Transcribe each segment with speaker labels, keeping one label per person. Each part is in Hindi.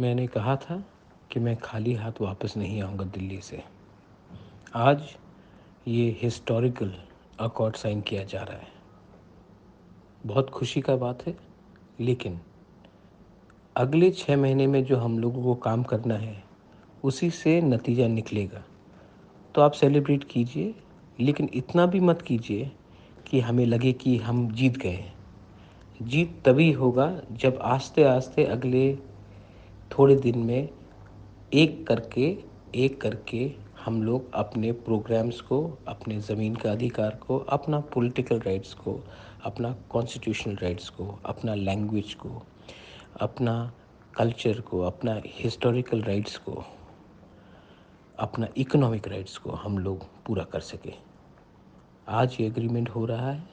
Speaker 1: मैंने कहा था कि मैं खाली हाथ वापस नहीं आऊँगा दिल्ली से। आज ये हिस्टोरिकल अकॉर्ड साइन किया जा रहा है। बहुत खुशी का बात है, लेकिन अगले 6 महीने में जो हम लोगों को काम करना है, उसी से नतीजा निकलेगा। तो आप सेलिब्रेट कीजिए, लेकिन इतना भी मत कीजिए कि हमें लगे कि हम जीत गए हैं। जीत तभी होगा जब आस्ते-आस्ते अगले थोड़े दिन में एक करके हम लोग अपने प्रोग्राम्स को, अपने ज़मीन का अधिकार को, अपना पॉलिटिकल राइट्स को, अपना कॉन्स्टिट्यूशनल राइट्स को, अपना लैंग्वेज को, अपना कल्चर को, अपना हिस्टोरिकल राइट्स को, अपना इकोनॉमिक राइट्स को हम लोग पूरा कर सकें। आज ये एग्रीमेंट हो रहा है,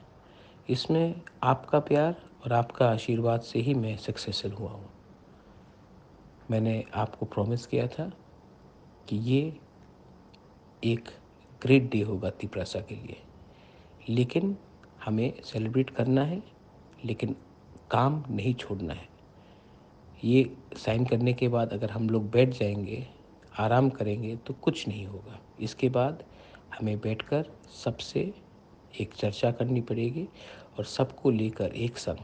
Speaker 1: इसमें आपका प्यार और आपका आशीर्वाद से ही मैं सक्सेसफुल हुआ हूँ। मैंने आपको प्रॉमिस किया था कि ये एक ग्रेट डे होगा तिप्रासा के लिए, लेकिन हमें सेलिब्रेट करना है, लेकिन काम नहीं छोड़ना है। ये साइन करने के बाद अगर हम लोग बैठ जाएंगे, आराम करेंगे, तो कुछ नहीं होगा। इसके बाद हमें बैठकर सबसे एक चर्चा करनी पड़ेगी और सबको लेकर एक संग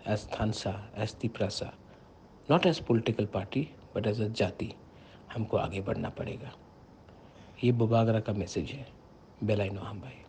Speaker 1: as Thansa, as Tiprasa, not as political party but as a जाति, हमको आगे बढ़ना पड़ेगा। ये बुबागरा का मैसेज है। बेलाइनो हम भाई।